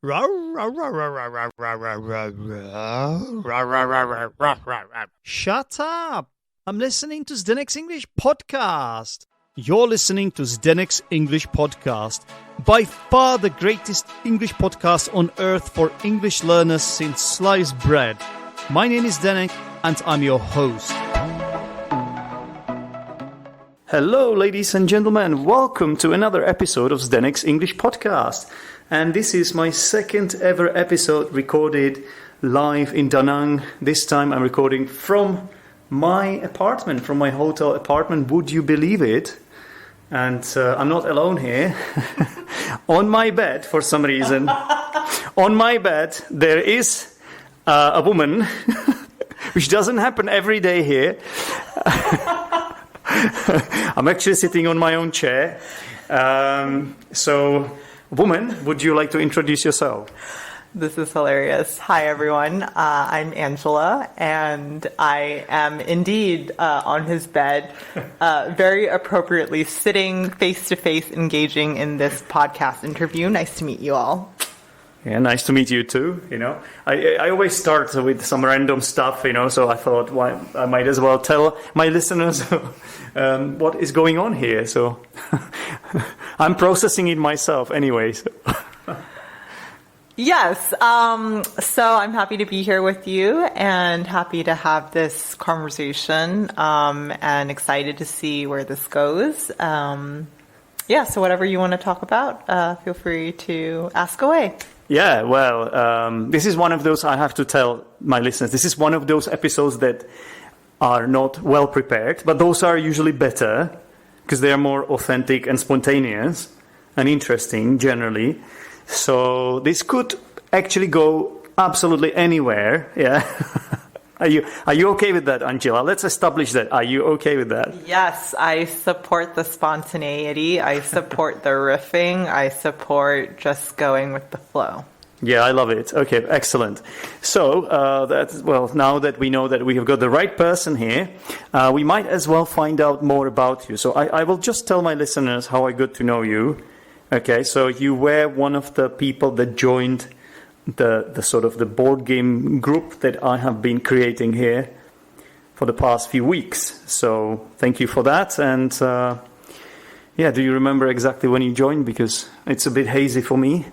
Shut up! I'm listening to Zdenek's English podcast. You're listening to Zdenek's English podcast, by far the greatest English podcast on earth for English learners since sliced bread. My name is Zdenek, and I'm your host. Hello, ladies and gentlemen. Welcome to another episode of Zdenek's English podcast. And this is my second ever episode recorded live in Da Nang. This time I'm recording from my apartment, from my hotel apartment. Would you believe it? And I'm not alone here. On my bed, for some reason, on my bed, there is a woman, which doesn't happen every day here. I'm actually sitting on my own chair. So, woman, would you like to introduce yourself? This is hilarious. Hi, everyone. I'm Angela, and I am indeed on his bed, very appropriately sitting face-to-face, engaging in this podcast interview. Nice to meet you all. Yeah, nice to meet you too. You know, I always start with some random stuff, you know, so I thought, why, I might as well tell my listeners what is going on here. So I'm processing it myself anyway. So. Yes. So I'm happy to be here with you and happy to have this conversation and excited to see where this goes. So whatever you want to talk about, feel free to ask away. Yeah, well, this is one of those, I have to tell my listeners, this is one of those episodes that are not well prepared, but those are usually better because they are more authentic and spontaneous and interesting generally. So this could actually go absolutely anywhere. Yeah. Are you okay with that, Angela? Let's establish that. Are you okay with that? Yes, I support the spontaneity. I support the riffing. I support just going with the flow. Yeah, I love it. Okay, excellent. So, now that we know that we have got the right person here, we might as well find out more about you. So I will just tell my listeners how I got to know you. Okay, so you were one of the people that joined the sort of the board game group that I have been creating here for the past few weeks. So thank you for that. And do you remember exactly when you joined? Because it's a bit hazy for me.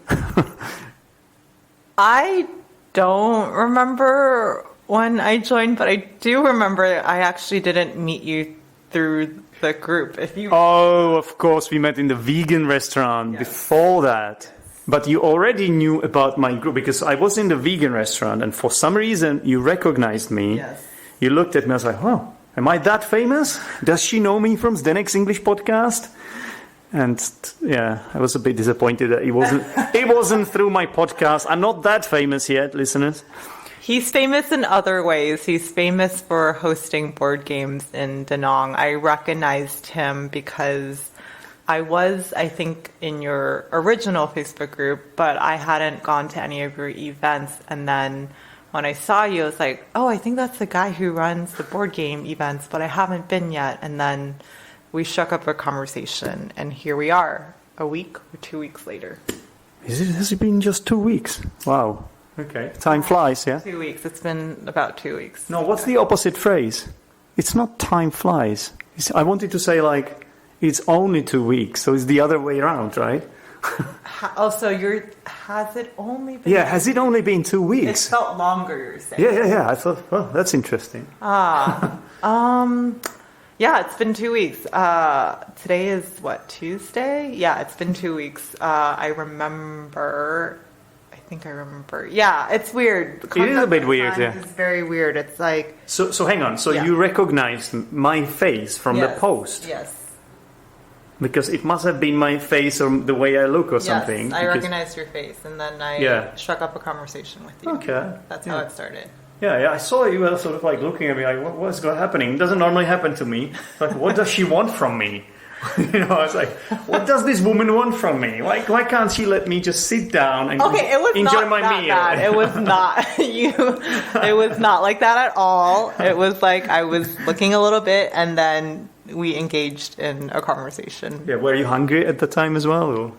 I don't remember when I joined, but I do remember I actually didn't meet you through the group. Oh, of course, we met in the vegan restaurant before that. But you already knew about my group because I was in the vegan restaurant and for some reason you recognized me. Yes. You looked at me and was like, oh, am I that famous? Does she know me from Zdenek's English podcast? And yeah, I was a bit disappointed that it wasn't through my podcast. I'm not that famous yet, listeners. He's famous in other ways. He's famous for hosting board games in Da Nang. I recognized him because I was, I think, in your original Facebook group, but I hadn't gone to any of your events. And then when I saw you, I was like, oh, I think that's the guy who runs the board game events, but I haven't been yet. And then we shook up a conversation, and here we are, a week or 2 weeks later. Has it been just 2 weeks? Wow. Okay. Time flies, yeah? 2 weeks. It's been about 2 weeks. No, what's the opposite phrase? It's not time flies. I wanted to say, like, it's only 2 weeks, so it's the other way around, right? Has it only been... Yeah, has it only been 2 weeks? It felt longer, you're saying. Yeah. I thought, oh, that's interesting. Yeah, it's been 2 weeks. Today is, Tuesday? Yeah, it's been 2 weeks. I remember. Yeah, it's weird. It is a bit weird, yeah. It's very weird. It's like... So hang on. So you recognized my face from the post? Yes. Because it must have been my face or the way I look or something. Yes, I recognized your face, and then I struck up a conversation with you. Okay. That's how it started. Yeah, I saw you were sort of like looking at me like, what's happening? It doesn't normally happen to me. Like, what does she want from me? You know, I was like, what does this woman want from me? Why can't she let me just sit down and enjoy my meal? Bad. It was not it was not like that at all. It was like I was looking a little bit and then we engaged in a conversation. Yeah, were you hungry at the time as well? Or?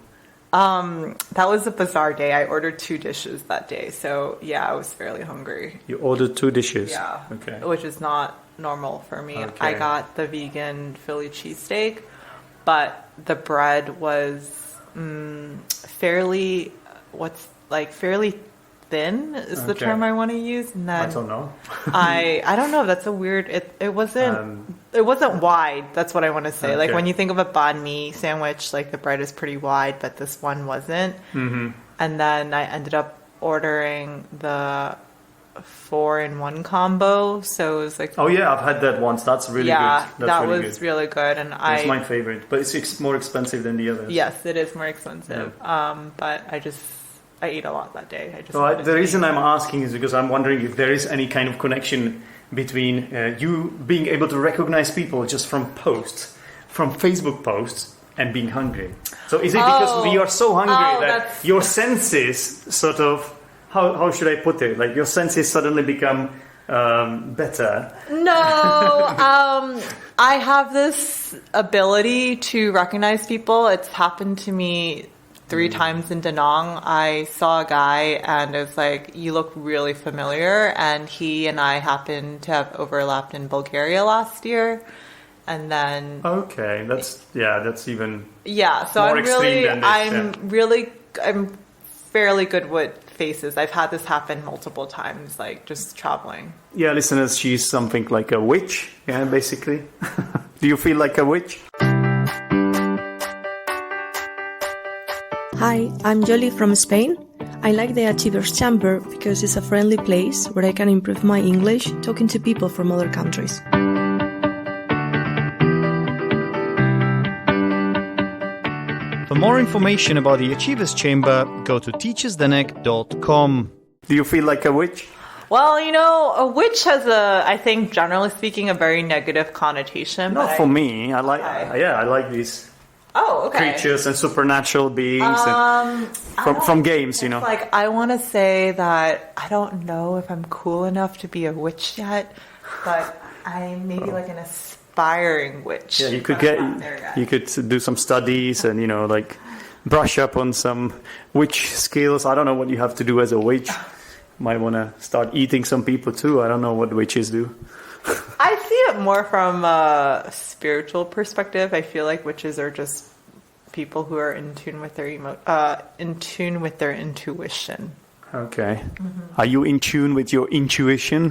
That was a bizarre day. I ordered 2 dishes that day. So, yeah, I was fairly hungry. You ordered 2 dishes? Yeah. Okay. Which is not normal for me. Okay. I got the vegan Philly cheesesteak, but the bread was fairly thin is the Okay. term I want to use. And then I don't know. I don't know. That's a weird. It wasn't wide. That's what I want to say. Like Okay. when you think of a banh mi sandwich, like the bread is pretty wide, but this one wasn't. Mm-hmm. And then I ended up ordering the 4-in-1 combo. So it was like, Oh yeah, I've had that once. That's really yeah, good. that really was good. really good. And It's my favorite, but it's more expensive than the others. yes, it is more expensive. But I ate a lot that day. The reason I'm asking is because I'm wondering if there is any kind of connection between you being able to recognize people just from posts, from Facebook posts, and being hungry. So is it because we are so hungry that your senses sort of, how should I put it? Like your senses suddenly become better? No, I have this ability to recognize people. It's happened to me 3 times in Da Nang. I saw a guy and it was like, you look really familiar. And he and I happened to have overlapped in Bulgaria last year. And then... Okay, that's even... Yeah, so more extreme than this, I'm fairly good with faces. I've had this happen multiple times, like just traveling. Yeah, listeners, she's something like a witch, yeah, basically. Do you feel like a witch? Hi, I'm Jolie from Spain. I like the Achievers Chamber because it's a friendly place where I can improve my English talking to people from other countries. For more information about the Achievers Chamber, go to teacherzdenek.com. Do you feel like a witch? Well, a witch has I think, generally speaking, a very negative connotation. Not but for me. I like these Oh, okay. creatures and supernatural beings from games, Like, I want to say that I don't know if I'm cool enough to be a witch yet, but I'm maybe like an aspiring witch. Yeah, you You could do some studies and like brush up on some witch skills. I don't know what you have to do as a witch. Might want to start eating some people too. I don't know what witches do. I see it more from a spiritual perspective. I feel like witches are just people who are in tune with their intuition. Okay. Mm-hmm. Are you in tune with your intuition?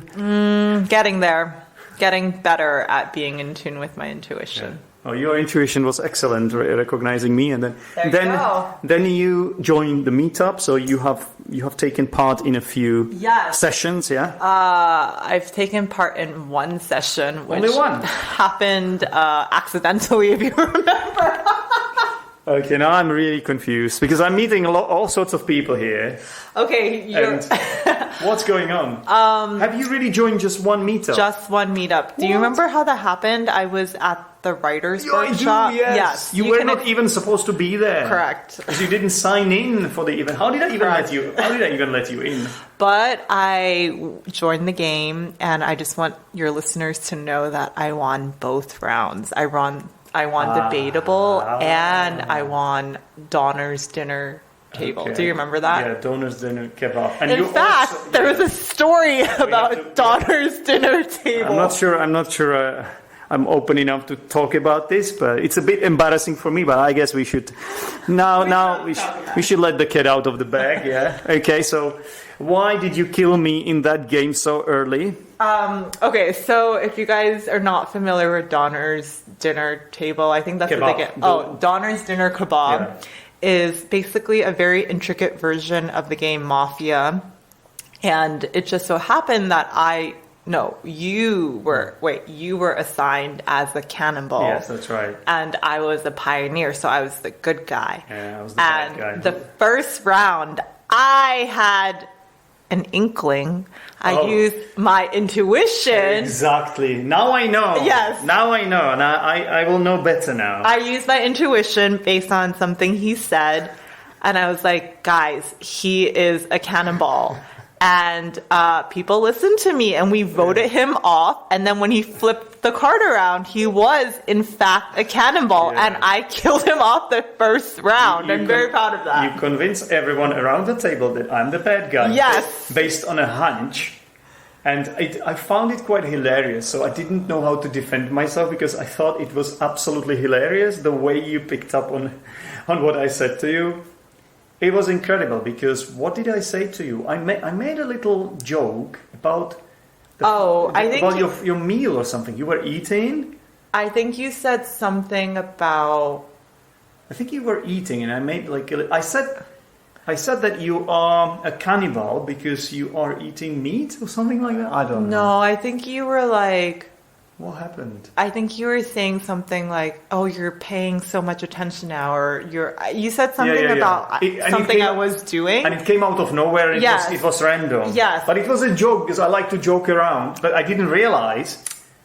Getting there. Getting better at being in tune with my intuition. Yeah. Oh, your intuition was excellent, recognizing me, and then you joined the meetup. So you have taken part in a few sessions, yeah. I've taken part in one session, which Only one happened accidentally, if you remember. Okay, now I'm really confused because I'm meeting all sorts of people here. Okay, and what's going on? Have you really joined just one meetup? Just one meetup. Do you remember how that happened? I was at the writers' workshop. Yes. You were not even supposed to be there. Correct. Because you didn't sign in for the event. How did I even let you in? But I joined the game, and I just want your listeners to know that I won both rounds. I won debatable, and I won Donner's dinner table. Okay. Do you remember that? Yeah, Donner's dinner kebab. And in fact, there was a story about Donner's dinner table. I'm not sure. I'm open enough to talk about this, but it's a bit embarrassing for me. But I guess we should we should let the cat out of the bag. Yeah. Okay. So, why did you kill me in that game so early? Okay, so if you guys are not familiar with Donner's dinner table, I think that's what they get. Oh, Donner's dinner kebab is basically a very intricate version of the game Mafia. And it just so happened that you were assigned as the cannibal. Yes, that's right. And I was the pioneer, so I was the good guy. Yeah, I was the bad guy. And the first round, I had an inkling. I used my intuition. Exactly. Now I know. Yes. Now I know. And I will know better now. I used my intuition based on something he said. And I was like, guys, he is a cannibal. And people listened to me, and we voted him off. And then when he flipped the card around, he was, in fact, a cannibal. Yeah. And I killed him off the first round. I'm very proud of that. You convinced everyone around the table that I'm the bad guy. Yes. Based on a hunch. And I found it quite hilarious. So I didn't know how to defend myself because I thought it was absolutely hilarious the way you picked up on what I said to you. It was incredible because what did I say to you? I made a little joke about your meal or something. You were eating. I think you said something about. I think you were eating, and I made I said that you are a cannibal because you are eating meat or something like that. I don't know. No, I think you were like. What happened? I think you were saying something like, "Oh, you're paying so much attention now," or you said something about something I was doing, and it came out of nowhere. It was random. Yes, but it was a joke because I like to joke around, but I didn't realize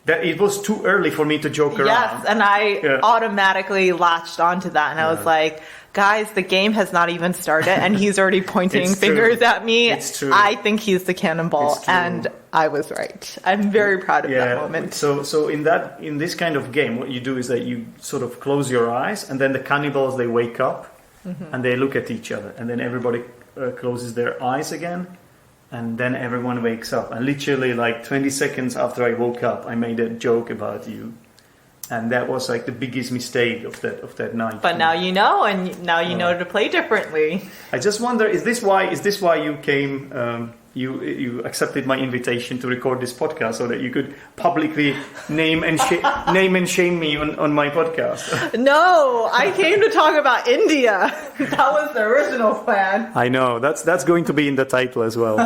that it was too early for me to joke around. Yes, and I automatically latched onto that, and I was like, guys, the game has not even started, and he's already pointing fingers at me. It's true. I think he's the cannibal, and I was right. I'm very proud of that moment. So in this kind of game, what you do is that you sort of close your eyes, and then the cannibals, they wake up, and they look at each other, and then everybody closes their eyes again, and then everyone wakes up. And literally, like 20 seconds after I woke up, I made a joke about you. And that was like the biggest mistake of that night. But now you know, and now you know to play differently. I just wonder, is this why you came? You accepted my invitation to record this podcast so that you could publicly name and shame me on my podcast. No, I came to talk about India. That was the original plan. I know that's going to be in the title as well.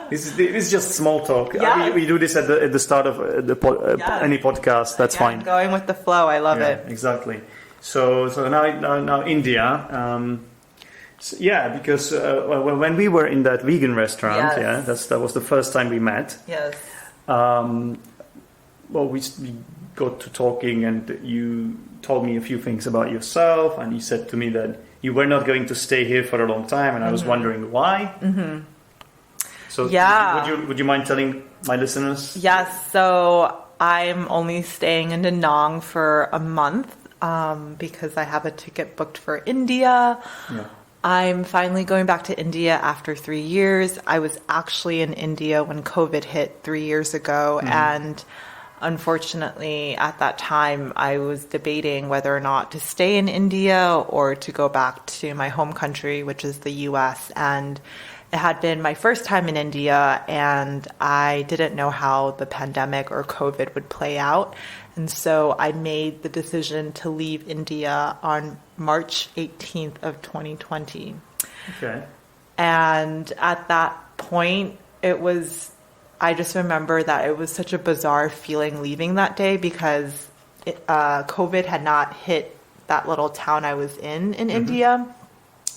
This is just small talk. Yes. We do this at the start of any podcast. That's fine. Going with the flow. I love it. Exactly. So now India. Because when we were in that vegan restaurant, that was the first time we met. Yes. We got to talking, and you told me a few things about yourself, and you said to me that you were not going to stay here for a long time, and I was wondering why. Mm-hmm. So would you mind telling my listeners? Yes. So I'm only staying in Da Nang for a month because I have a ticket booked for India. Yeah. I'm finally going back to India after 3 years. I was actually in India when COVID hit 3 years ago. And unfortunately, at that time, I was debating whether or not to stay in India or to go back to my home country, which is the US. And it had been my first time in India, and I didn't know how the pandemic or COVID would play out. And so I made the decision to leave India on March 18th of 2020. Okay. And at that point, I just remember that it was such a bizarre feeling leaving that day because COVID had not hit that little town I was in India.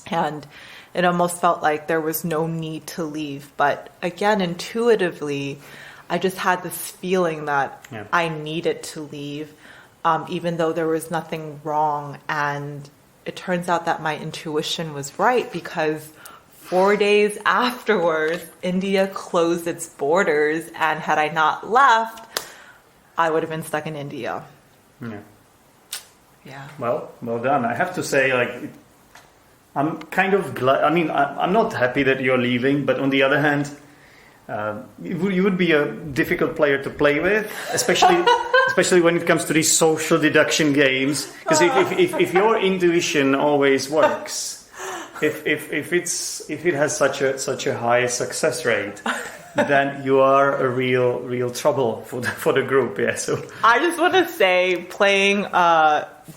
And it almost felt like there was no need to leave. But again, intuitively, I just had this feeling that I needed to leave, even though there was nothing wrong. And it turns out that my intuition was right because 4 days afterwards, India closed its borders. And had I not left, I would have been stuck in India. Yeah. Well done. I have to say, I'm kind of glad. I mean, I'm not happy that you're leaving, but on the other hand, you would be a difficult player to play with, especially when it comes to these social deduction games. Because if your intuition always works, if it has such a high success rate, then you are a real trouble for the group. Yeah. So I just want to say, playing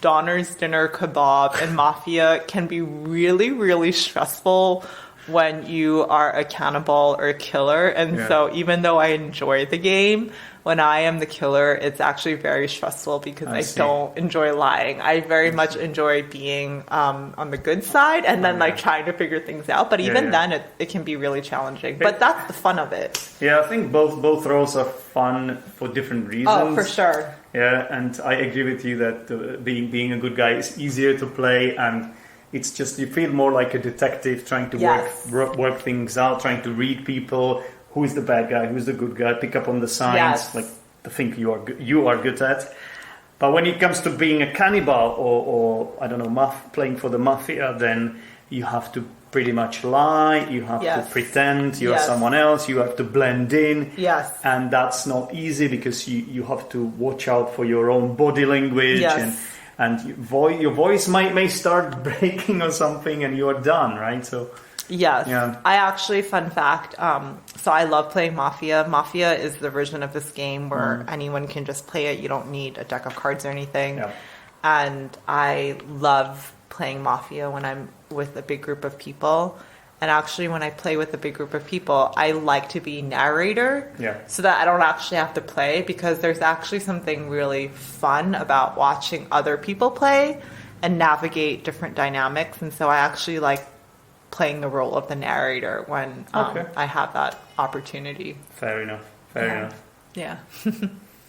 Donner's Dinner Kebab and Mafia can be really, really stressful when you are a cannibal or a killer. And so even though I enjoy the game, when I am the killer, it's actually very stressful because I don't enjoy lying. I very much enjoy being on the good side and then trying to figure things out. But even then, it can be really challenging. But that's the fun of it. Yeah, I think both roles are fun for different reasons. Oh, for sure. Yeah, and I agree with you that being a good guy is easier to play, and It's just you feel more like a detective trying to Yes. work things out, trying to read people. Who is the bad guy? Who's the good guy? Pick up on the signs, Yes. like the thing you are good at. But when it comes to being a cannibal or I don't know, playing for the mafia, then you have to pretty much lie. You have to Yes. pretend you're Yes. someone else. You have to blend in. Yes. And that's not easy because you have to watch out for your own body language Yes. and your voice may start breaking or something and you're done, right? So Yes. Yeah. I actually, fun fact, so I love playing Mafia. Mafia is the version of this game where anyone can just play it. You don't need a deck of cards or anything. Yeah. And I love playing Mafia when I'm with a big group of people. And actually, when I play with a big group of people, I like to be narrator so that I don't actually have to play, because there's actually something really fun about watching other people play and navigate different dynamics. And so I actually like playing the role of the narrator when I have that opportunity. Fair enough. Fair enough. Yeah.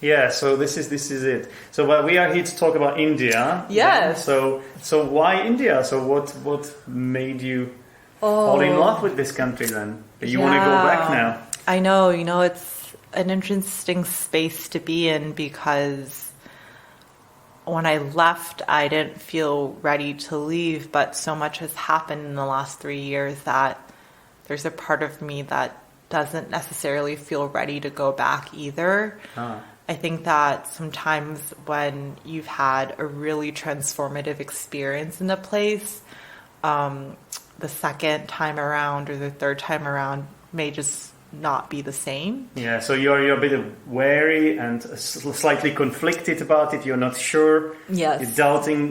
Yeah, so this is it. So we are here to talk about India. Yes. So why India? So what made you fall in love with this country then? You want to go back now? I know, it's an interesting space to be in, because when I left, I didn't feel ready to leave, but so much has happened in the last 3 years that there's a part of me that doesn't necessarily feel ready to go back either. I think that sometimes when you've had a really transformative experience in a place, the second time around or the third time around may just not be the same. Yeah, so you're a bit wary and slightly conflicted about it. You're not sure. Yes. You're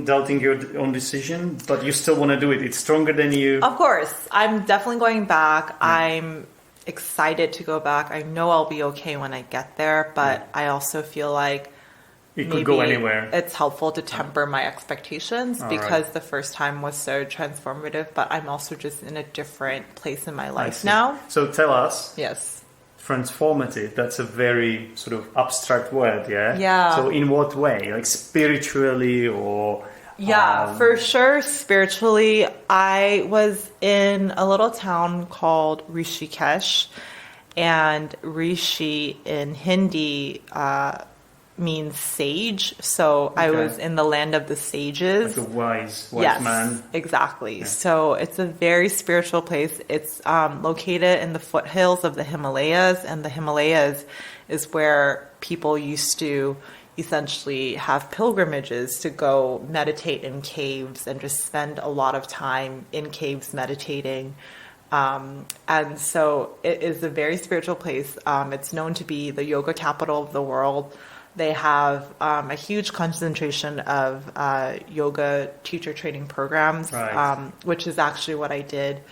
doubting your own decision, but you still want to do it. It's stronger than you. Of course. I'm definitely going back. I'm excited to go back. I know I'll be okay when I get there, but I also feel like It could go anywhere. It's helpful to temper my expectations, All because right. the first time was so transformative, but I'm also just in a different place in my I life see. now. So tell us, Yes. transformative, that's a very sort of abstract word, yeah? Yeah. So in what way? Like spiritually or... Yeah, for sure. Spiritually, I was in a little town called Rishikesh, and Rishi in Hindi means sage. So I Okay. was in the land of the sages. Like a wise Yes, man. exactly. So it's a very spiritual place. It's located in the foothills of the Himalayas, and the Himalayas is where people used to essentially have pilgrimages to go meditate in caves and just spend a lot of time in caves meditating. And so it is a very spiritual place. It's known to be the yoga capital of the world. They have a huge concentration of yoga teacher training programs, Right. which is actually what I did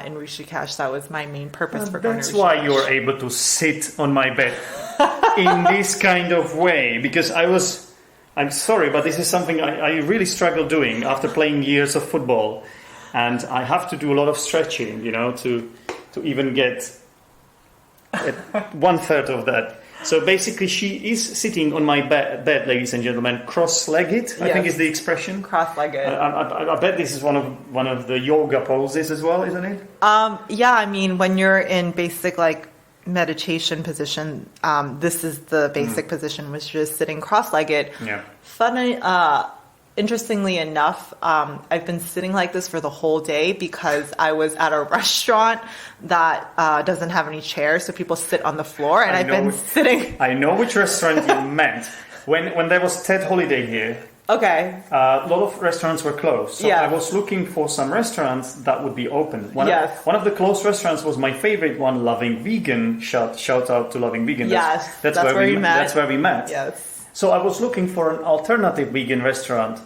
in Rishikesh. That was my main purpose for going to That's Rishikesh. why you're able to sit on my bed in this kind of way, because I'm sorry, but this is something I really struggle doing after playing years of football. And I have to do a lot of stretching, to even get 1/3 of that. So basically she is sitting on my bed, ladies and gentlemen, cross-legged, I think is the expression. Cross-legged. I bet this is one of the yoga poses as well, isn't it? Yeah, I mean, when you're in basic meditation position, this is the basic position, which is sitting cross-legged. Yeah. Funny, interestingly enough, I've been sitting like this for the whole day because I was at a restaurant that doesn't have any chairs, so people sit on the floor, and I've been sitting. I know which restaurant you meant. When there was TED Holiday here, Okay. a lot of restaurants were closed. So Yeah. I was looking for some restaurants that would be open. One of the closed restaurants was my favorite one, Loving Vegan. Shout out to Loving Vegan. Yes, that's where we met. That's where we met. Yes. So I was looking for an alternative vegan restaurant.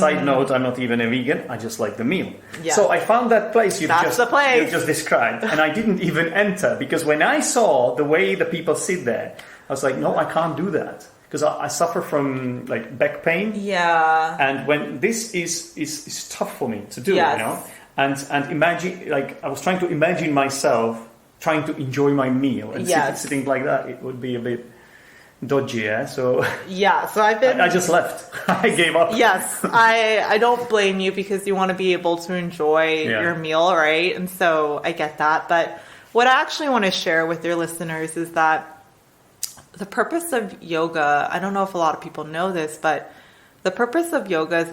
Side note, I'm not even a vegan. I just like the meal. Yeah. So I found that place That's the place. you just described. And I didn't even enter because when I saw the way the people sit there, I was like, no, I can't do that. Because I suffer from back pain. Yeah. And when this is tough for me to do, Yes. And imagine, I was trying to imagine myself trying to enjoy my meal and Yes. sitting like that, it would be a bit dodgy, yeah? So Yeah, so I've been... I just left. I gave up. Yes, I don't blame you because you want to be able to enjoy your meal, right? And so I get that. But what I actually want to share with your listeners is that the purpose of yoga, I don't know if a lot of people know this, but the purpose of yoga is,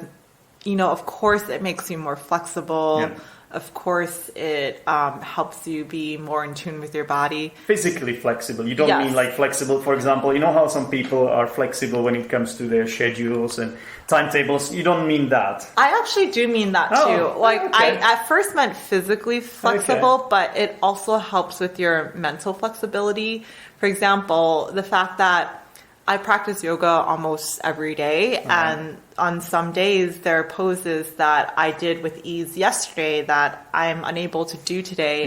of course it makes you more flexible. Yeah. Of course, it helps you be more in tune with your body. Physically flexible. You don't mean like flexible, for example, you know how some people are flexible when it comes to their schedules and timetables? You don't mean that. I actually do mean that too. I at first meant physically flexible, but it also helps with your mental flexibility. For example, the fact that I practice yoga almost every day, and on some days there are poses that I did with ease yesterday that I'm unable to do today.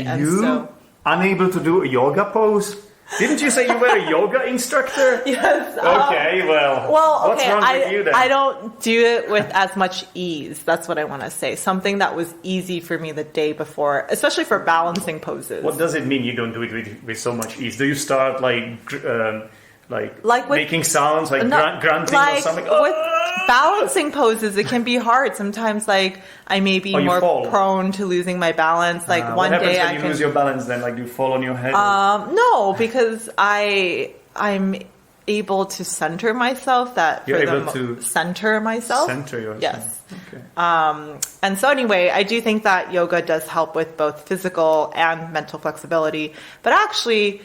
Unable to do a yoga pose? Didn't you say you were a yoga instructor? Yes. Okay, what's wrong with you then? I don't do it with as much ease. That's what I want to say. Something that was easy for me the day before, especially for balancing poses. What does it mean you don't do it with so much ease? Do you start like with, making sounds, like grunting or something? With balancing poses, it can be hard. Sometimes, I may be more prone to losing my balance. One day when you lose your balance, then do you fall on your head? No, because I'm able to center myself. Center myself. Center yourself. Yes. Okay. And so anyway, I do think that yoga does help with both physical and mental flexibility. But actually,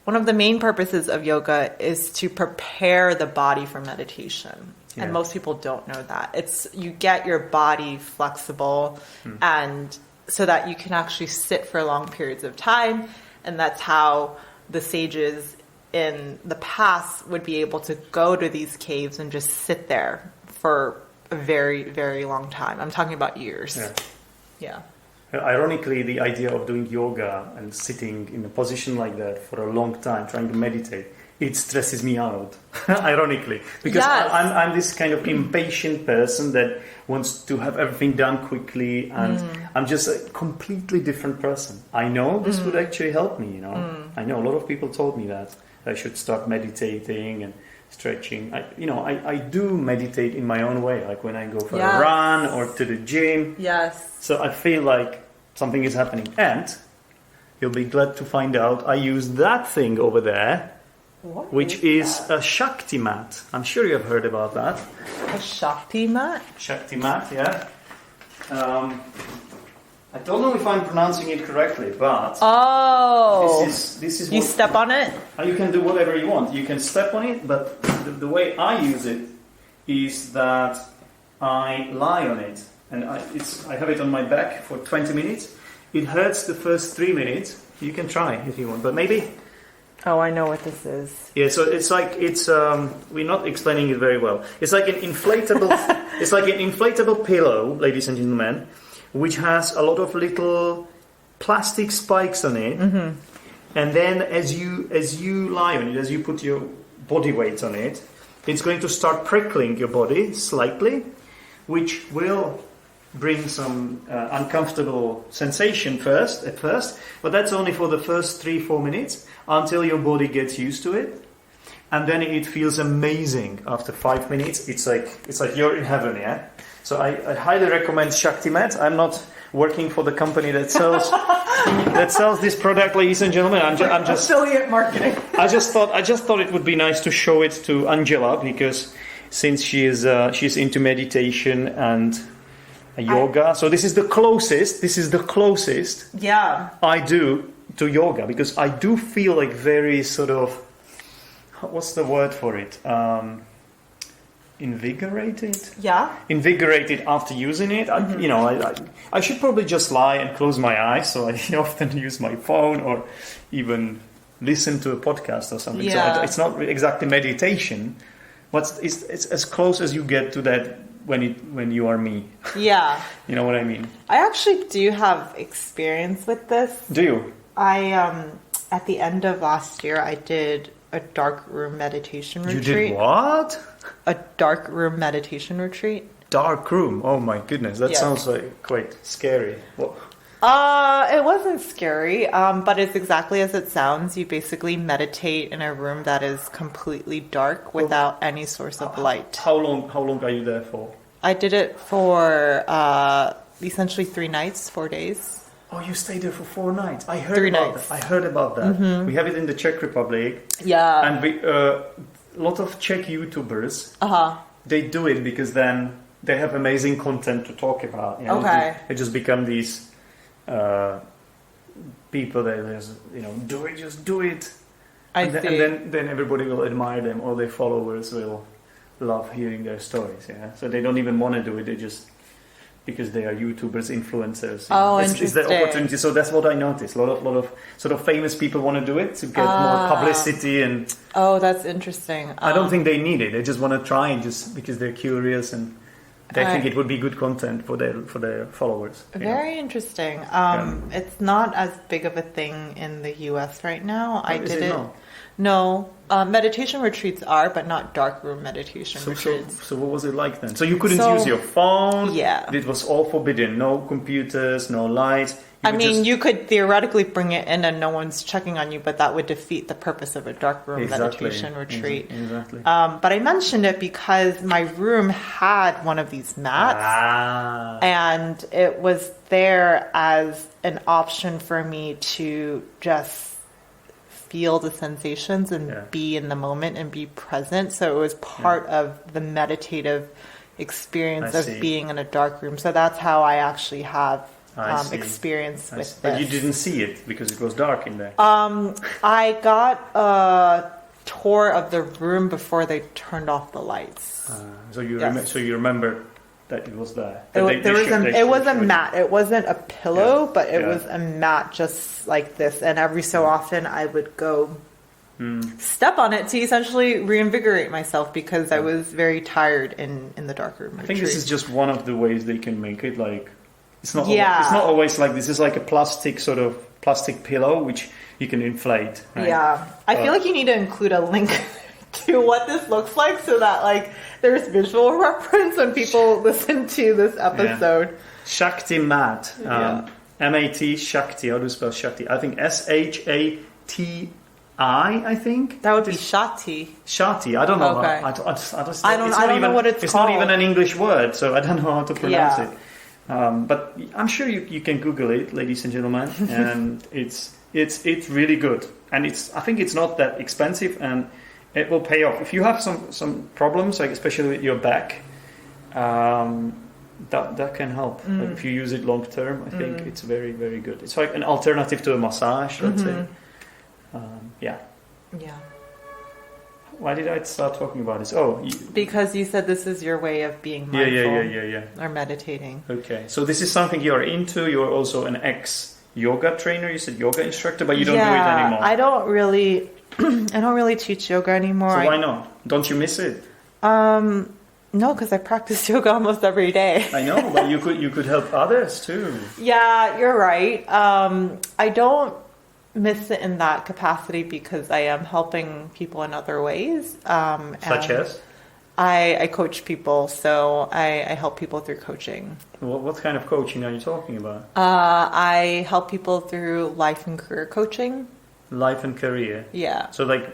one of the main purposes of yoga is to prepare the body for meditation. Yeah. And most people don't know that. It's you get your body flexible and so that you can actually sit for long periods of time. And that's how the sages in the past would be able to go to these caves and just sit there for a very, very long time. I'm talking about years. Yeah. Ironically, the idea of doing yoga and sitting in a position like that for a long time, trying to meditate, it stresses me out. Ironically, because I'm this kind of impatient person that wants to have everything done quickly, and I'm just a completely different person. I know this would actually help me. I know a lot of people told me that I should start meditating and stretching. I do meditate in my own way, like when I go for a run or to the gym. Yes. So I feel like something is happening. And you'll be glad to find out I use that thing over there, which is a Shakti mat. I'm sure you have heard about that. A Shakti mat? Shakti mat, yeah. I don't know if I'm pronouncing it correctly, but this is you step on it? You can do whatever you want. You can step on it, but the way I use it is that I lie on it. And I have it on my back for 20 minutes. It hurts the first 3 minutes. You can try if you want, but maybe. Oh, I know what this is. Yeah, so we're not explaining it very well. It's like an inflatable. It's like an inflatable pillow, ladies and gentlemen, which has a lot of little plastic spikes on it. Mm-hmm. And then as you lie on it, as you put your body weight on it, it's going to start prickling your body slightly, which will bring some uncomfortable sensation at first, but that's only for the first 3-4 minutes until your body gets used to it, and then it feels amazing. After 5 minutes, it's like you're in heaven, yeah. So I highly recommend Shakti mat. I'm not working for the company that sells this product, ladies and gentlemen. I'm just affiliate marketing. I just thought it would be nice to show it to Angela, because since she's into meditation and yoga. So this is the closest I do to yoga, because I do feel like very sort of, what's the word for it? Invigorated? Yeah. Invigorated after using it. I should probably just lie and close my eyes. So I often use my phone or even listen to a podcast or something. Yeah. So it's not exactly meditation. It's as close as you get to that when you are me. Yeah. You know what I mean? I actually do have experience with this. Do you? I at the end of last year I did a dark room meditation retreat. You did what? A dark room meditation retreat. Dark room? Oh my goodness, that sounds like quite scary. What It wasn't scary, but it's exactly as it sounds. You basically meditate in a room that is completely dark without any source of light. How long are you there for? I did it for essentially 3 nights, 4 days. Oh, you stayed there for 4 nights. I heard 3 about nights. that. I heard about that. We have it in the Czech Republic. Yeah. And a lot of Czech YouTubers, they do it because then they have amazing content to talk about. You know? Okay. They just become these people that just, do it, just do it. I see. And then everybody will admire them. All their followers will love hearing their stories. Yeah. So they don't even want to do it. They just, because they are YouTubers, influencers. Oh, It's interesting. that opportunity. So that's what I noticed. A lot of sort of famous people want to do it to get more publicity, and Oh, that's interesting. I don't think they need it. They just want to try it just because they're curious and they think it would be good content for their followers. Very interesting. It's not as big of a thing in the U.S. right now. I Is did it it. not? No, meditation retreats are, but not dark room meditation retreats. So what was it like then? So you couldn't So- use your phone. Yeah. It was all forbidden. No computers, no lights. You could theoretically bring it in and no one's checking on you, but that would defeat the purpose of a dark room meditation retreat. Exactly. But I mentioned it because my room had one of these mats, and it was there as an option for me to just feel the sensations and be in the moment and be present. So it was part of the meditative experience I of see. being in a dark room. So that's how I actually have I see. experience I with see. this. But you didn't see it because it was dark in there. I got a tour of the room before they turned off the lights. So you Yes. so you remember that it was there. It was a showed you. mat. It wasn't a pillow, Yeah. but it Yeah. was a mat just like this. And every so often I would go step on it to essentially reinvigorate myself because I was very tired in the dark room. I think this is just one of the ways they can make it. Like it's not. Yeah. It's not always like this. Is like a plastic pillow which you can inflate. Right? Yeah. I feel like you need to include a link to what this looks like so that like there's visual reference when people listen to this episode. Shakti mat. M-A-T Shakti. How do you spell Shakti? I think S-H-A-T-I. I think That would be Shakti. Shakti. I don't know. Okay. I don't know what it's not called. even an English word, so I don't know how to pronounce Yeah. it. But I'm sure you can Google it, ladies and gentlemen, and it's really good. And I think it's not that expensive, and it will pay off if you have some problems, like especially with your back. That can help. Like if you use it long term, I think it's very, very good. It's like an alternative to a massage, let's say. Yeah. Why did I start talking about this? Because you said this is your way of being mindful. Yeah. Or meditating. Okay, so this is something you're into. You're also an ex-yoga trainer. You said yoga instructor, but you don't do it anymore. I don't really teach yoga anymore. So why not? Don't you miss it? No, because I practice yoga almost every day. I know, but you could help others too. Yeah, you're right. I don't miss it in that capacity because I am helping people in other ways. Such as? I coach people, so I help people through coaching. What kind of coaching are you talking about? I help people through life and career coaching. Life and career. Yeah. So like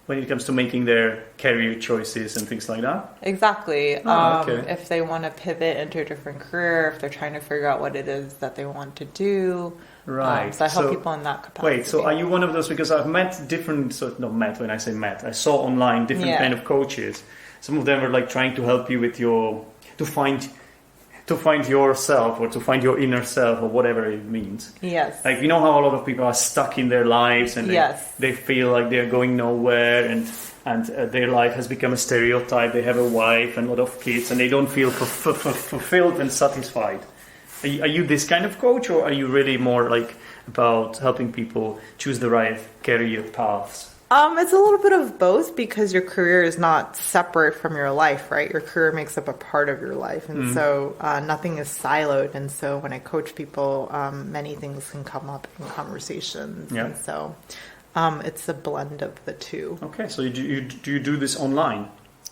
when it comes to making their career choices and things like that? Exactly. Okay. If they want to pivot into a different career, if they're trying to figure out what it is that they want to do. Right. So I help people in that capacity. Wait, so are you one of those? Because I've met different, when I say met, I saw online different kind of coaches. Some of them are like trying to help you with to find yourself or to find your inner self or whatever it means. Yes. Like, you know how a lot of people are stuck in their lives and they feel like they're going nowhere and their life has become a stereotype. They have a wife and a lot of kids and they don't feel fulfilled and satisfied. Are you this kind of coach, or are you really more like about helping people choose the right career paths? It's a little bit of both because your career is not separate from your life, right? Your career makes up a part of your life. And so nothing is siloed. And so when I coach people, many things can come up in conversations. Yeah. And so it's a blend of the two. Okay, so do you do this online?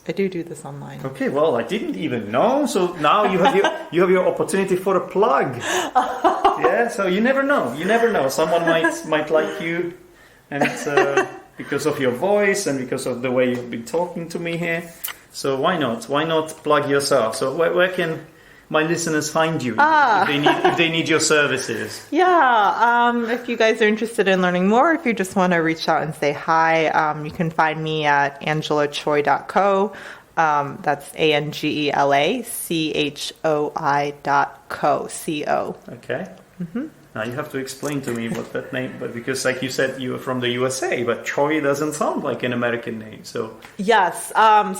I do this online. Okay, well, I didn't even know. So now you have your opportunity for a plug. Yeah. Yeah, so you never know. You never know. Someone might like you, and because of your voice and because of the way you've been talking to me here. So why not? Why not plug yourself? So where can my listeners find you if they need your services? Yeah, if you guys are interested in learning more, if you just want to reach out and say hi, you can find me at angelachoi.co. That's ANGELACHOI.co. C-O. Okay. Mm-hmm. Now you have to explain to me what that name, but because like you said, you are from the USA, but Choi doesn't sound like an American name. So yes,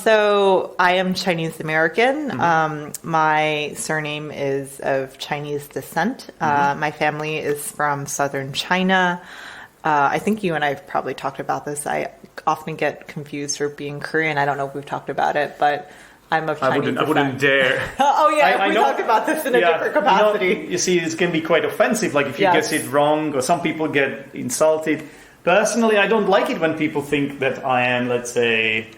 so I am Chinese American. Mm-hmm. My surname is of Chinese descent. My family is from southern China. I think you and I have probably talked about this. I often get confused for being Korean. I don't know if we've talked about it, but I'm of Chinese descent. I wouldn't dare. We talked about this in a different capacity. You see, it can be quite offensive, like if you get it wrong, or some people get insulted. Personally, I don't like it when people think that I am, let's say,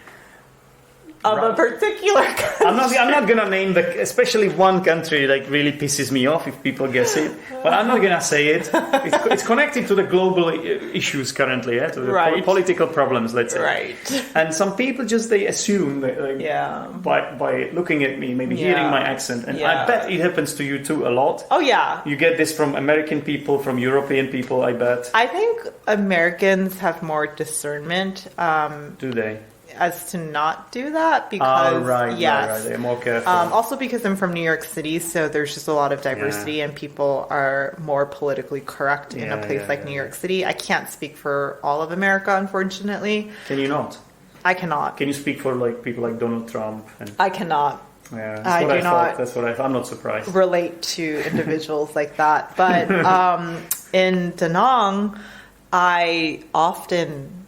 of a particular country. I'm not gonna name especially one country like really pisses me off if people guess it. But I'm not gonna say it. It's connected to the global issues currently, to the political problems, let's say. Right. And some people they assume that by looking at me, maybe hearing my accent, and I bet it happens to you too a lot. Oh yeah. You get this from American people, from European people, I bet. I think Americans have more discernment. Do they? As to not do that because right, they're more careful. Also because I'm from New York City, so there's just a lot of diversity and people are more politically correct in a place like New York City. I can't speak for all of America, unfortunately. Can you not? I cannot. Can you speak for like people like Donald Trump? I cannot. Yeah, that's what I thought. I'm not surprised. Relate to individuals like that, but in Da Nang, I often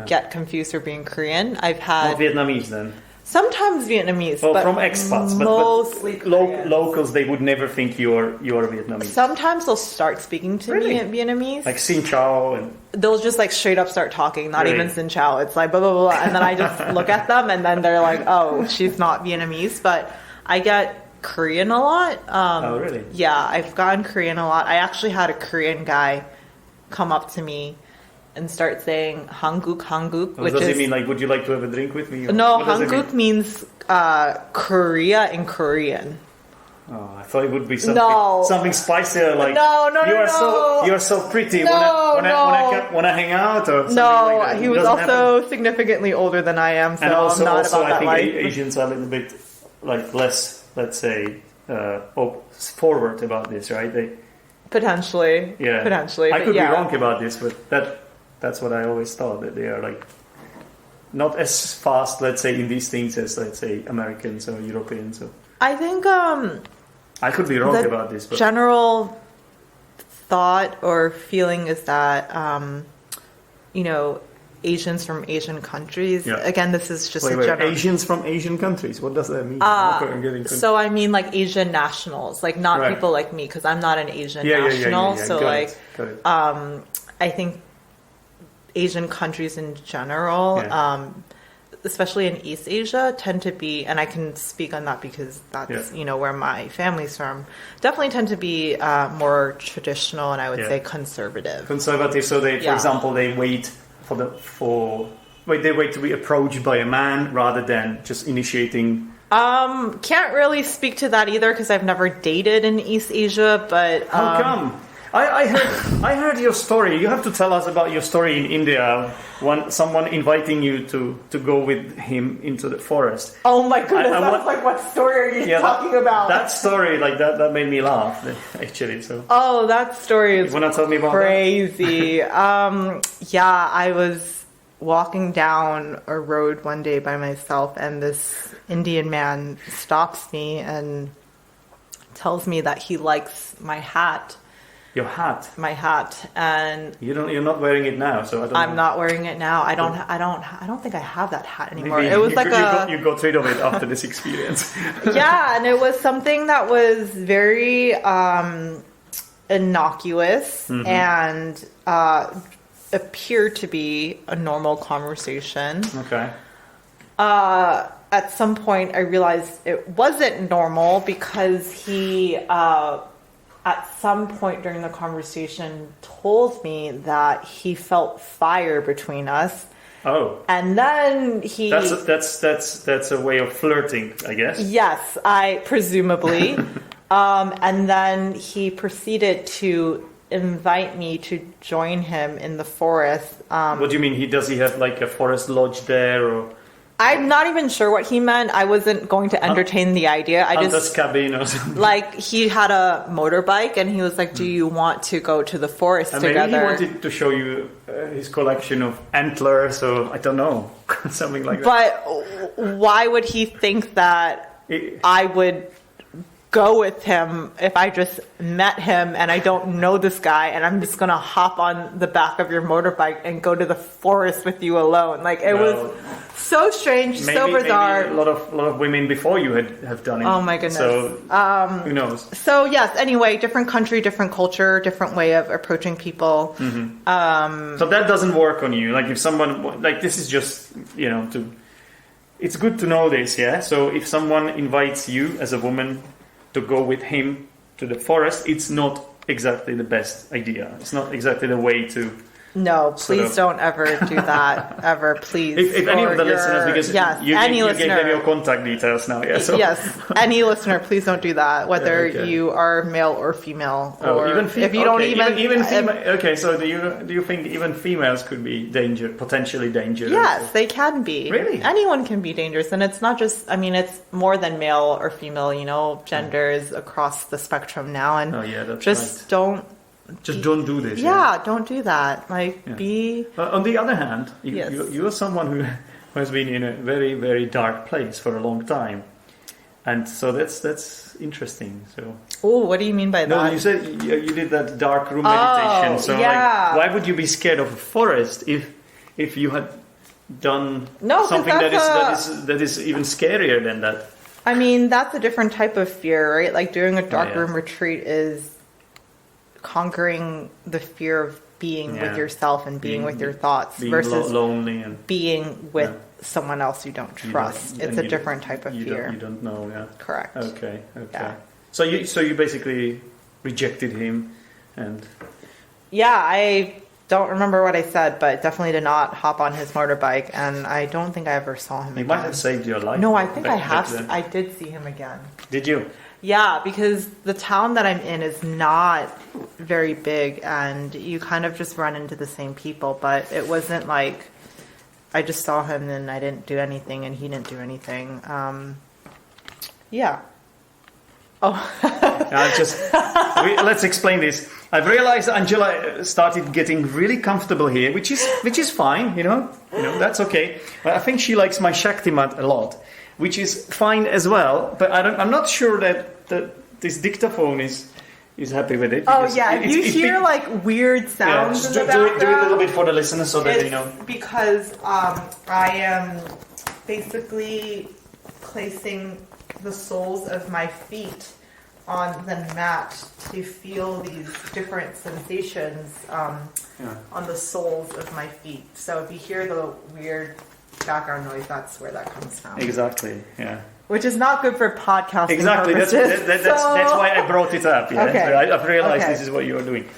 get confused for being Korean. I've had not Vietnamese then. Sometimes Vietnamese, well, but from expats, mostly locals. They would never think you're Vietnamese. Sometimes they'll start speaking to me in Vietnamese, like Xin Chao, and they'll just like straight up start talking. Not even Xin Chao. It's like blah blah blah, and then I just look at them, and then they're like, "Oh, she's not Vietnamese." But I get Korean a lot. Oh, really? Yeah, I've gotten Korean a lot. I actually had a Korean guy come up to me and start saying Hanguk, which does it mean? Like, would you like to have a drink with me? No, Hanguk means Korea in Korean. Oh, I thought it would be something spicier. Like you're so pretty. When I hang out or something like that. He was also significantly older than I am, so and also, I'm not about I that think life. Asians are a little bit like less, let's say, forward about this, right? Potentially. I could be wrong about this, but that's what I always thought, that they are like not as fast, let's say, in these things as, let's say, Americans or Europeans. So I think I could be wrong about this, but general thought or feeling is that Asians from Asian countries. Yeah. Again, this is just general. Asians from Asian countries. What does that mean? So I mean, like Asian nationals, like not people like me, because I'm not an Asian national. So got it. I think Asian countries in general, especially in East Asia, tend to be, and I can speak on that because that's where my family's from, definitely tend to be more traditional and I would say conservative. Conservative. So they, for example, they wait they wait to be approached by a man rather than just initiating. Can't really speak to that either because I've never dated in East Asia, but how come? I heard your story. You have to tell us about your story in India. Someone inviting you to go with him into the forest. Oh my goodness! That's like, what story are you talking about? That story, like that made me laugh. Actually, so. Oh, that story is you wanna tell me about crazy. I was walking down a road one day by myself, and this Indian man stops me and tells me that he likes my hat. Your hat. My hat, and you're not wearing it now, so I don't. I'm not wearing it now. I don't think I have that hat anymore. Maybe it was you got rid of it after this experience. Yeah, and it was something that was very innocuous and appeared to be a normal conversation. Okay. At some point, I realized it wasn't normal because he at some point during the conversation told me that he felt fire between us. Oh. And then he... That's a way of flirting, I guess. Yes, I presumably. And then he proceeded to invite me to join him in the forest. What do you mean? Does he have like a forest lodge there, or? I'm not even sure what he meant. I wasn't going to entertain the idea. I just cabin or something. like he had a motorbike and he was like, "Do you want to go to the forest together?" Maybe he wanted to show you his collection of antlers, or I don't know, something like that. But why would he think that I would go with him if I just met him and I don't know this guy and I'm just gonna hop on the back of your motorbike and go to the forest with you alone? Like it was so strange, so bizarre. Maybe a lot of women before you have done it. Oh my goodness. So who knows? So yes. Anyway, different country, different culture, different way of approaching people. Mm-hmm. So that doesn't work on you. Like if someone like this is just it's good to know this. Yeah. So if someone invites you as a woman to go with him to the forest, it's not exactly the best idea. It's not exactly the way to... No, please don't ever do that, ever, please. If any of the listeners, because you gave them your contact details now, yeah. So. Yes, any listener, please don't do that, whether you are male or female, or if you don't even female. Okay, so do you think even females could be potentially dangerous? Yes, they can be. Really? Anyone can be dangerous, and it's not just. I mean, it's more than male or female. Genders across the spectrum now, and Just don't do this. Yeah, don't do that. Be... On the other hand, you're someone who has been in a very, very dark place for a long time. And so that's interesting. So. Oh, what do you mean by that? No, you said you did that dark room meditation. So why would you be scared of a forest if you had done something that is even scarier than that? I mean, that's a different type of fear, right? Like doing a dark room retreat is conquering the fear of being with yourself and being with your thoughts versus lonely and being with someone else you don't trust. It's a different type of fear. You don't know, Correct. Okay. Yeah. So you basically rejected him, and I don't remember what I said, but definitely did not hop on his motorbike, and I don't think I ever saw him again. He might have saved your life. No, I think I have. I did see him again. Did you? Yeah, because the town that I'm in is not very big, and you kind of just run into the same people, but it wasn't like I just saw him and I didn't do anything and he didn't do anything. Let's explain this. I've realized Angela started getting really comfortable here, which is fine, that's okay. But I think she likes my Shakti mat a lot, which is fine as well. But I'm not sure that this dictaphone is happy with it. Oh yeah, you hear like weird sounds in the background. Do it a little bit for the listeners so that they know. Because I am basically placing the soles of my feet on the mat to feel these different sensations on the soles of my feet. So if you hear the weird background noise, that's where that comes from. No, yeah. Which is not good for podcasting exactly. purposes. That's why I brought it up. Yeah. Okay. So I've realized this is what you are doing.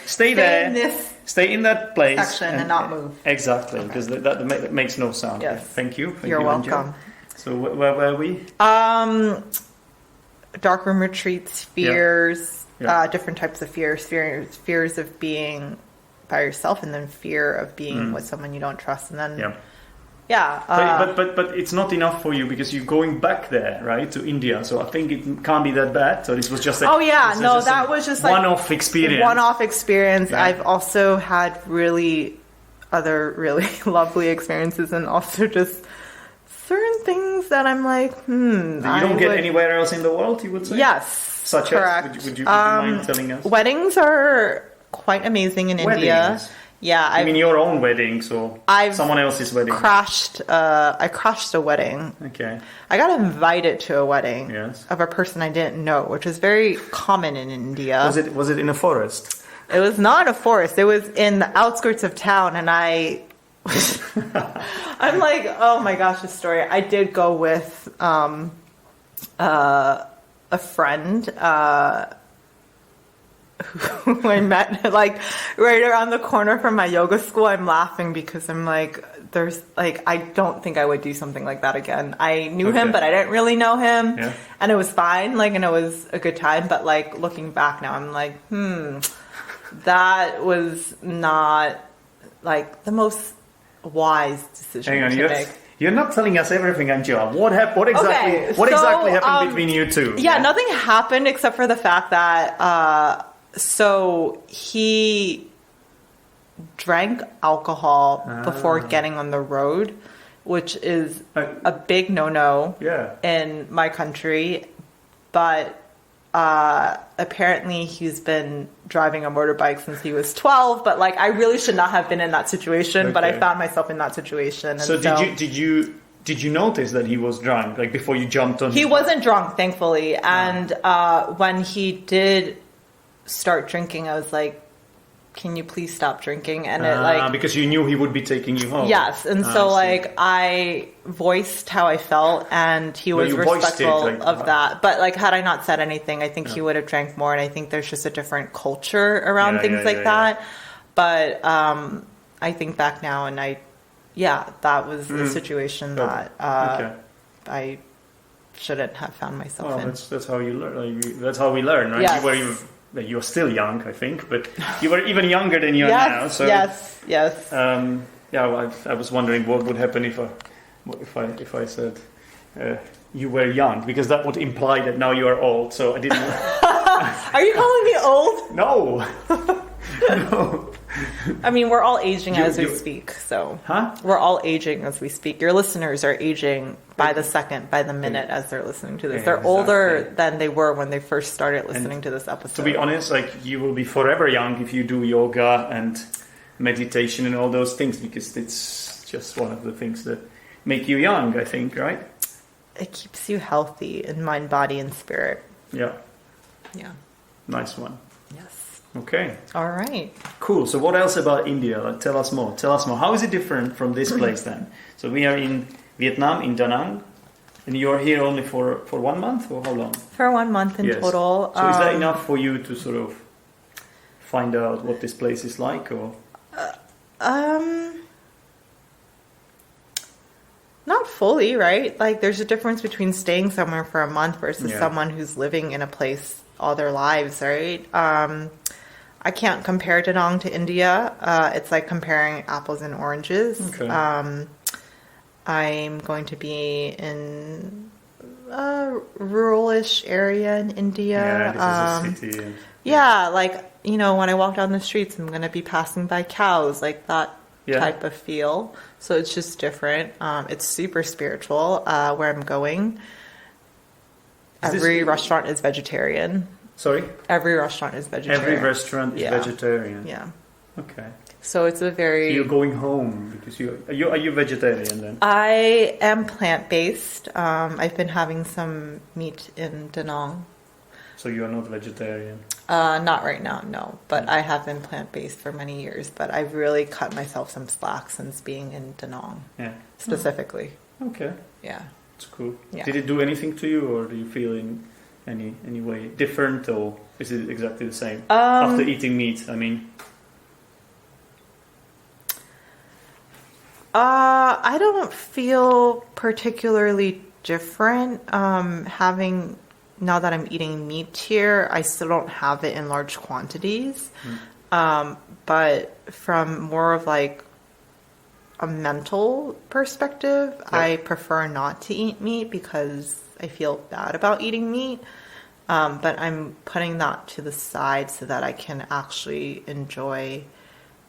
Stay there. In this stay in that place section and not move. Exactly, because that makes no sound. Yes. Thank you. You're welcome. Angela. So where were we? Darkroom retreats, fears, different types of fears of being by yourself, and then fear of being with someone you don't trust, and then but it's not enough for you because you're going back there, right, to India. So I think it can't be that bad. So this was just that was just like one-off experience. Yeah. I've also had other really lovely experiences, and also just certain things that I'm like, You don't get anywhere else in the world, you would say? Yes. Such correct. As? Would you mind telling us? Weddings are quite amazing in India. Yeah. I mean your own wedding, so someone else's wedding. I crashed a wedding. Okay. I got invited to a wedding of a person I didn't know, which is very common in India. Was it in a forest? It was not a forest. It was in the outskirts of town, and I'm like, oh my gosh, this story. I did go with a friend who I met like right around the corner from my yoga school. I'm laughing because I'm like, there's like, I don't think I would do something like that again. I knew him, but I didn't really know him. Yeah. And it was fine. Like, and it was a good time. But like looking back now, I'm like, that was not like the most wise decision Hang on, to make. you're not telling us everything, Angela. What exactly happened between you two? Yeah, nothing happened except for the fact that so he drank alcohol before getting on the road, which is a big no-no in my country. But apparently he's been driving a motorbike since he was 12. But like, I really should not have been in that situation. But I found myself in that situation. And so did you notice that he was drunk, like before you jumped on? He wasn't drunk, thankfully. And when he did start drinking, I was like, can you please stop drinking? And it like, because you knew he would be taking you home. Yes. And so like I voiced how I felt, and he was respectful of that. But like, had I not said anything, I think he would have drank more. And I think there's just a different culture around things like that. But I think back now, and that was the situation that I shouldn't have found myself in. That's how you learn. That's how we learn, right? Yes. You're still young, I think, but you were even younger than you are now. So yes. I was wondering what would happen if I said you were young, because that would imply that now you are old. So I didn't. Are you calling me old? No. No. I mean, we're all aging as we speak. So we're all aging as we speak. Your listeners are aging by the second, by the minute as they're listening to this. They're older than they were when they first started listening to this episode. To be honest, like, you will be forever young if you do yoga and meditation and all those things, because it's just one of the things that make you young, I think, right? It keeps you healthy in mind, body, and spirit. Yeah. Yeah. Nice one. Yes. Okay. All right. Cool. So what else about India? Like, tell us more. How is it different from this place then? So we are in Vietnam, in Da Nang, and you are here only for 1 month, or how long? For 1 month in total. So is that enough for you to sort of find out what this place is like, or? Not fully, right? Like, there's a difference between staying somewhere for a month versus someone who's living in a place all their lives, right? I can't compare Da Nang to India. It's like comparing apples and oranges. Okay. I'm going to be in a rural-ish area in India. Yeah, this is a city. Yeah, like, you know, when I walk down the streets, I'm going to be passing by cows, like that type of feel. So it's just different. It's super spiritual where I'm going. Every restaurant is vegetarian. Sorry? Every restaurant is vegetarian. Every restaurant is vegetarian. Yeah. Okay. So it's a very... So you're going home because are you vegetarian then? I am plant-based. I've been having some meat in Da Nang. So you are not vegetarian? Not right now, no. But I have been plant-based for many years. But I've really cut myself some slack since being in Da Nang. Yeah. Specifically. Okay. Yeah. It's cool. Yeah. Did it do anything to you, or do you feel in any way different, or is it exactly the same after eating meat? I mean, I don't feel particularly different. Now that I'm eating meat here, I still don't have it in large quantities. But from more of like a mental perspective, I prefer not to eat meat because I feel bad about eating meat. But I'm putting that to the side so that I can actually enjoy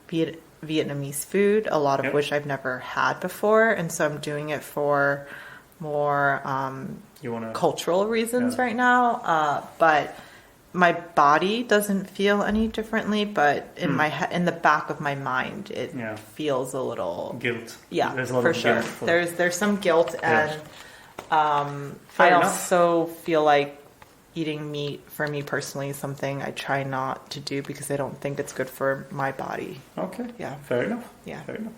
Vietnamese food, a lot of which I've never had before. And so I'm doing it for more cultural reasons right now. But my body doesn't feel any differently, but in in the back of my mind, it feels a little guilt. Yeah, there's a lot for of sure. Guilt there's some guilt, and I also feel like eating meat for me personally is something I try not to do because I don't think it's good for my body. Okay. Yeah. Fair enough. Yeah. Fair enough.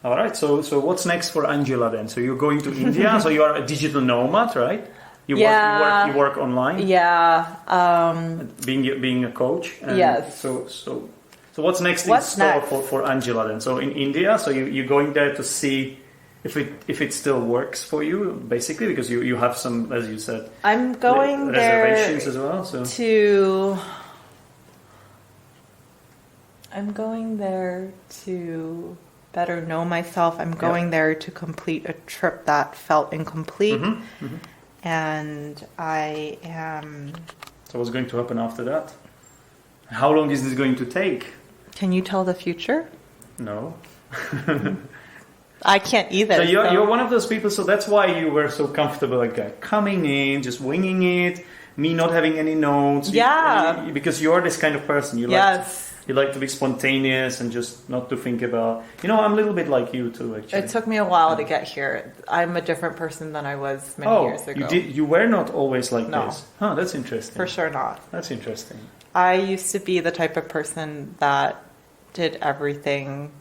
All right. So what's next for Angela then? So you're going to India. So you are a digital nomad, right? You work online? Yeah. Being a coach? And Yes. So what's next What's in store next? for Angela then? So in India, so you're going there to see if it still works for you, basically, because you have some, as you said, I'm going there reservations as well. So I'm going there to better know myself. I'm going there to complete a trip that felt incomplete. And I am... So what's going to happen after that? How long is this going to take? Can you tell the future? No. I can't either. So you're one of those people, so that's why you were so comfortable, like coming in, just winging it, me not having any notes. Yeah. Because you're this kind of person. You like to be spontaneous and just not to think about... I'm a little bit like you too, actually. It took me a while to get here. I'm a different person than I was many years ago. You were not always like No. this? Huh, that's interesting. For sure not. That's interesting. I used to be the type of person that did everything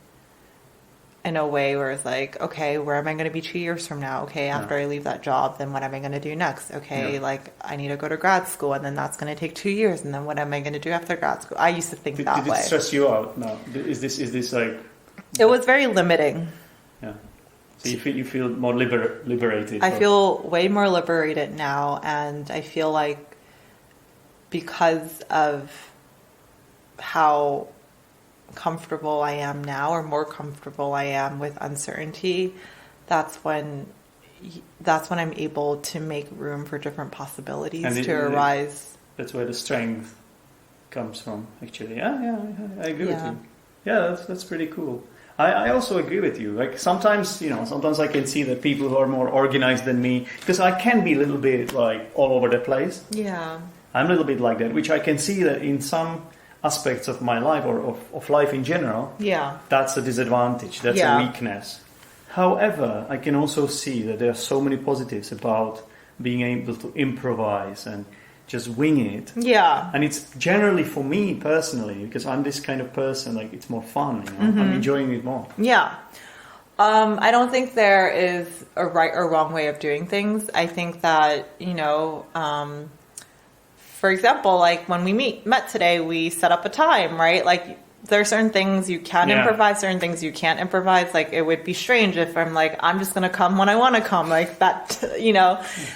in a way where it's like, okay, where am I going to be 2 years from now? Okay, after I leave that job, then what am I going to do next? Okay, like I need to go to grad school, and then that's going to take 2 years, and then what am I going to do after grad school? I used to think that way. Did it stress you out? No. Is this like? It was very limiting. Yeah. So you feel more liberated. I feel way more liberated now, and I feel like because of how comfortable I am now, or more comfortable I am with uncertainty, that's when I'm able to make room for different possibilities to arise. That's where the strength comes from, actually. Yeah, I agree with you. Yeah, that's pretty cool. I also agree with you. Like sometimes I can see that people who are more organized than me, because I can be a little bit like all over the place. Yeah. I'm a little bit like that, which I can see that in some aspects of my life or of life in general. Yeah. That's a disadvantage. That's a weakness. However, I can also see that there are so many positives about being able to improvise and just wing it. Yeah. And it's generally for me personally, because I'm this kind of person, like it's more fun. I'm enjoying it more. Yeah. I don't think there is a right or wrong way of doing things. I think that, for example, like when we met today, we set up a time, right? Like there are certain things you can improvise, certain things you can't improvise. Like it would be strange if I'm like, I'm just going to come when I want to come, like that,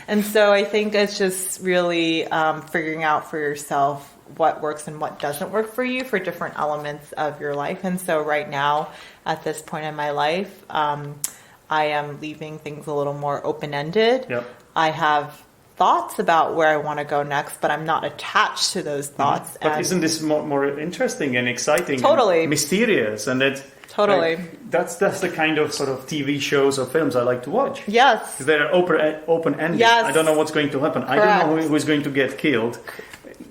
And so I think it's just really figuring out for yourself what works and what doesn't work for you for different elements of your life. And so right now, at this point in my life, I am leaving things a little more open-ended. Yep. I have thoughts about where I want to go next, but I'm not attached to those thoughts. But isn't this more interesting and exciting? Totally. And mysterious, and that totally. That's the kind of sort of TV shows or films I like to watch. Yes. They're open-ended. Yes. I don't know what's going to happen. Correct. I don't know who's going to get killed.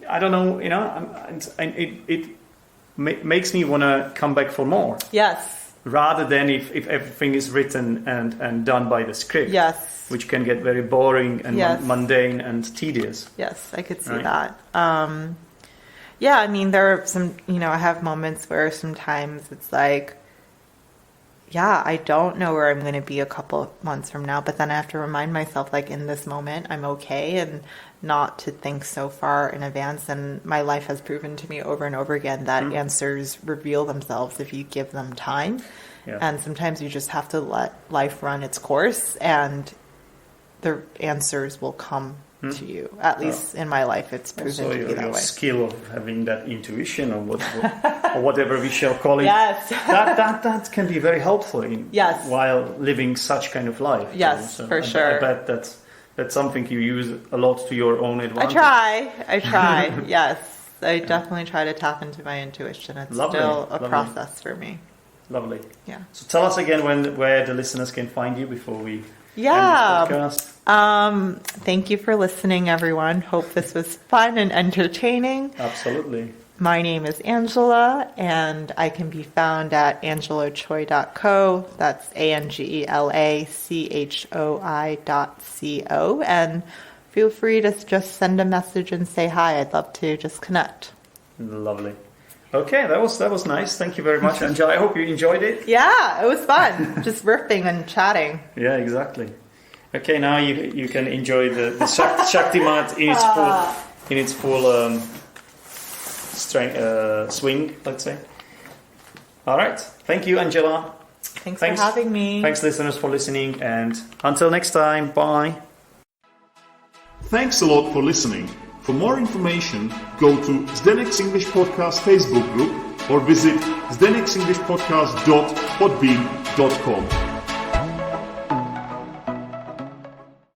I don't know. It makes me want to come back for more. Yes. Rather than if everything is written and done by the script. Yes. Which can get very boring and mundane and tedious. Yes, I could see that. I mean, there are some, I have moments where sometimes it's like, I don't know where I'm going to be a couple of months from now, but then I have to remind myself, like, in this moment, I'm okay, and not to think so far in advance. And my life has proven to me over and over again that answers reveal themselves if you give them time. Yeah. And sometimes you just have to let life run its course, and the answers will come to you. At least in my life, it's proven to be that way. Skill of having that intuition, or whatever we shall call it. Yes. that can be very helpful while living such kind of life. Yes, for sure. I bet that's something you use a lot to your own advantage. I try. Yes, I definitely try to tap into my intuition. It's still a process for me. Lovely. Yeah. So tell us again where the listeners can find you before we end the podcast. Thank you for listening, everyone. Hope this was fun and entertaining. Absolutely. My name is Angela, and I can be found at angelachoi.co. That's ANGELACHOI.co. And feel free to just send a message and say hi. I'd love to just connect. Lovely. Okay, that was nice. Thank you very much, Angela. I hope you enjoyed it. Yeah, it was fun. Just riffing and chatting. Yeah, exactly. Okay, now you can enjoy the Shakti mat in its full strength, swing, let's say. All right. Thank you, Angela. Thanks for having me. Thanks, listeners, for listening. And until next time, bye. Thanks a lot for listening. For more information, go to Zdenek's English Podcast Facebook group or visit zdenek'senglishpodcast.podbean.com.